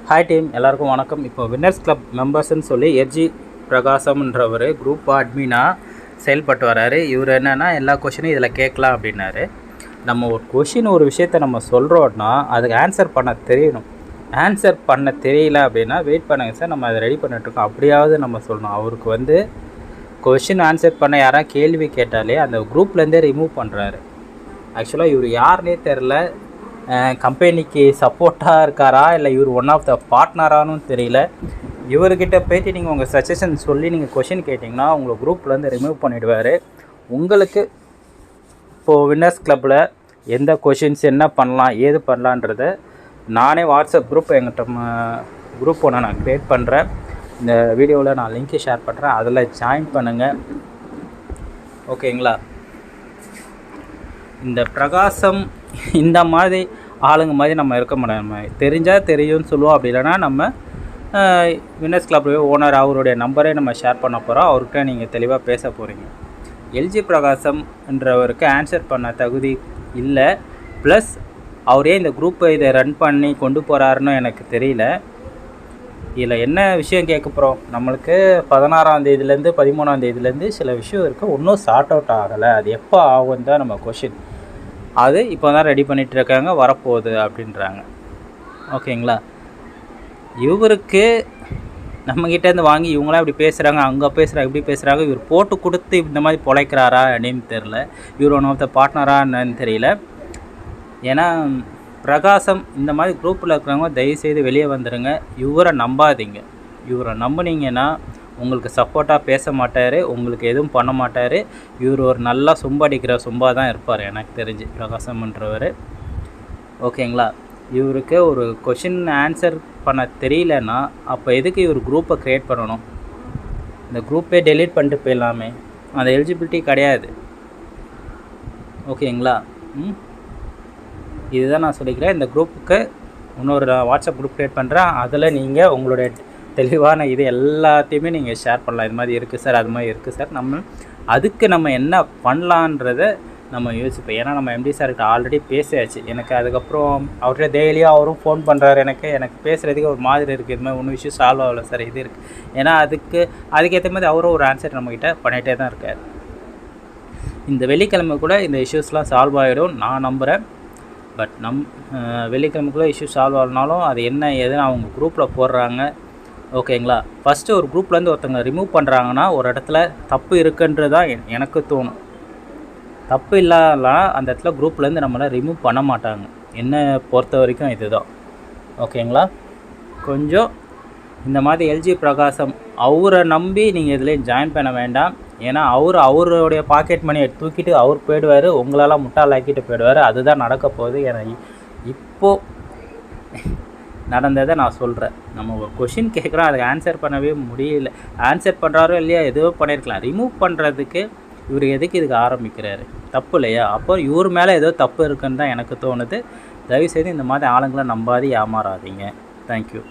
Hi team, எல்லாருக்கும் வணக்கம். இப்போ வின்னர்ஸ் கிளப் மெம்பர்ஸ்ன்னு சொல்லி எர்ஜி பிரகாசம்ன்றவர் குரூப் அட்மினாக செயல்பட்டு வராரு. இவர் என்னென்னா எல்லா கொஷினும் இதில் கேட்கலாம் அப்படின்னாரு. நம்ம ஒரு கொஷின் ஒரு விஷயத்தை நம்ம சொல்கிறோன்னா அதுக்கு ஆன்சர் பண்ண தெரியணும். ஆன்சர் பண்ண தெரியல அப்படின்னா வெயிட் பண்ணுங்க சார், நம்ம அதை ரெடி பண்ணிட்டுருக்கோம். அப்படியாவது நம்ம சொல்லணும். அவருக்கு கொஷின் ஆன்சர் பண்ண யாராவது கேள்வி கேட்டாலே அந்த குரூப்லேருந்தே ரிமூவ் பண்ணுறாரு. ஆக்சுவலாக இவர் யாருன்னே தெரில. கம்பெனிக்கு சப்போர்ட்டாக இருக்காரா இல்லை இவர் ஒன் ஆஃப் த பார்ட்னரானு தெரியல. இவர்கிட்ட போய்ட்டு நீங்கள் உங்கள் சஜஷன் சொல்லி நீங்கள் கொஷின் கேட்டிங்கன்னா உங்களை குரூப்லேருந்து ரிமூவ் பண்ணிவிடுவார். உங்களுக்கு இப்போது வின்னர்ஸ் கிளப்பில் எந்த கொஷின்ஸ் என்ன பண்ணலாம் ஏது பண்ணலான்றதை நானே வாட்ஸ்அப் குரூப் எங்கிட்ட குரூப் ஒன்று நான் க்ரியேட் பண்ணுறேன். இந்த வீடியோவில் நான் லிங்க்கு ஷேர் பண்ணுறேன், அதில் ஜாயின் பண்ணுங்கள். ஓகேங்களா? இந்த பிரகாசம் இந்த மாதிரி ஆளுங்க மாதிரி நம்ம இருக்க முடியாது. நம்ம தெரிஞ்சால் தெரியும்னு சொல்லுவோம். அப்படி இல்லைனா நம்ம வின்னர்ஸ் கிளப் ஓனர் அவருடைய நம்பரே நம்ம ஷேர் பண்ண போகிறோம். அவர்கிட்ட நீங்கள் தெளிவாக பேச போகிறீங்க. எல்ஜி பிரகாசம்ன்றவருக்கு ஆன்சர் பண்ண தகுதி இல்லை. ப்ளஸ் அவரே இந்த குரூப்பை இதை ரன் பண்ணி கொண்டு போகிறாருன்னு எனக்கு தெரியல. இதில் என்ன விஷயம் கேட்க போகிறோம், நம்மளுக்கு 16ஆம் தேதியிலேருந்து 13ஆம் தேதியிலேருந்து சில விஷயம் இருக்குது, இன்னும் சார்ட் அவுட் ஆகலை. அது எப்போ ஆகும் தான் நம்ம கொஷின். அது இப்போ தான் ரெடி பண்ணிகிட்டு இருக்காங்க, வரப்போகுது அப்படின்றாங்க. ஓகேங்களா? இவருக்கு நம்மக்கிட்டேருந்து வாங்கி இவங்களாம் இப்படி பேசுகிறாங்க, அங்கே பேசுகிறாங்க, இப்படி பேசுகிறாங்க. இவர் போட்டு கொடுத்து இந்த மாதிரி பொழைக்கிறாரா அப்படின்னு தெரில. இவர் ஒன் ஆஃப் த பார்ட்னரா என்னன்னு தெரியல. ஏன்னா பிரகாசம் இந்த மாதிரி குரூப்பில் இருக்கிறவங்க தயவுசெய்து வெளியே வந்துடுங்க. இவரை நம்பாதீங்க. இவரை நம்பினீங்கன்னா உங்களுக்கு சப்போர்ட்டாக பேச மாட்டார், உங்களுக்கு எதுவும் பண்ண மாட்டார். இவர் ஒரு நல்லா சும்படிக்கிற சும்பாக தான் இருப்பார் எனக்கு தெரிஞ்சு பிரகாசம்ன்றவர். ஓகேங்களா? இவருக்கு ஒரு கொஷின் ஆன்சர் பண்ண தெரியலன்னா அப்போ எதுக்கு இவர் குரூப்பை க்ரியேட் பண்ணணும்? இந்த குரூப்பே டெலீட் பண்ணிட்டு போயிடலாமே. அந்த எலிஜிபிலிட்டி கிடையாது. ஓகேங்களா? இதுதான் நான் சொல்லிக்கிறேன். இந்த குரூப்புக்கு இன்னொரு வாட்ஸ்அப் குரூப் க்ரியேட் பண்ணுறேன். அதில் நீங்கள் உங்களுடைய தெளிவான இது எல்லாத்தையுமே நீங்கள் ஷேர் பண்ணலாம். இது மாதிரி இருக்குது சார், அது மாதிரி இருக்குது சார். அதுக்கு நம்ம என்ன பண்ணலான்றதை நம்ம யோசிப்போம். ஏன்னா நம்ம எம்டி சார்கிட்ட ஆல்ரெடி பேசியாச்சு. எனக்கு அதுக்கப்புறம் அவர்கிட்ட டெய்லியும் அவரும் ஃபோன் பண்ணுறாரு. எனக்கு பேசுகிறதுக்கு ஒரு மாதிரி இருக்குது. இது மாதிரி ஒன்றும் விஷயம் சால்வ் ஆகலை சார், இது இருக்குது. ஏன்னா அதுக்கேற்ற மாதிரி அவரும் ஒரு ஆன்சர் நம்மக்கிட்ட பண்ணிகிட்டே தான் இருக்கார். இந்த வெள்ளிக்கிழமை கூட இந்த இஷ்யூஸ்லாம் சால்வ் ஆகிடும் நான் நம்புகிறேன். பட் வெள்ளிக்கிழமைக்குள்ளே இஷ்யூ சால்வ் ஆகலனாலும் அது என்ன ஏதுன்னு அவங்க குரூப்பில் போடுறாங்க. ஓகேங்களா? ஃபஸ்ட்டு ஒரு குரூப்லேருந்து ஒருத்தவங்க ரிமூவ் பண்ணுறாங்கன்னா ஒரு இடத்துல தப்பு இருக்குன்றது தான் எனக்கு தோணும். தப்பு இல்லாத அந்த இடத்துல குரூப்லேருந்து நம்மளை ரிமூவ் பண்ண மாட்டாங்க. என்னை பொறுத்த வரைக்கும் இதுதான். ஓகேங்களா? கொஞ்சம் இந்த மாதிரி எல்ஜி பிரகாசம் அவரை நம்பி நீங்கள் இதுலேயும் ஜாயின் பண்ண வேண்டாம். ஏன்னா அவருடைய பாக்கெட் மணியை தூக்கிட்டு அவர் போயிடுவார், உங்களெல்லாம் முட்டாளாக்கிட்டு போயிடுவார். அதுதான் நடக்க போகுது. ஏன்னா இப்போது நடந்ததை நான் சொல்கிறேன். நம்ம ஒரு கொஷின் கேட்குறோம், அதுக்கு ஆன்சர் பண்ணவே முடியல. ஆன்சர் பண்ணுறாரோ இல்லையா, எதுவோ பண்ணியிருக்கலாம். ரிமூவ் பண்ணுறதுக்கு இவர் எதுக்கு இதுக்கு ஆரம்பிக்கிறாரு? தப்பு இல்லையா? அப்போ இவர் மேலே ஏதோ தப்பு இருக்குன்னு தான் எனக்கு தோணுது. தயவுசெய்து இந்த மாதிரி ஆளுங்களை நம்பாது ஏமாறாதீங்க. தேங்க்யூ.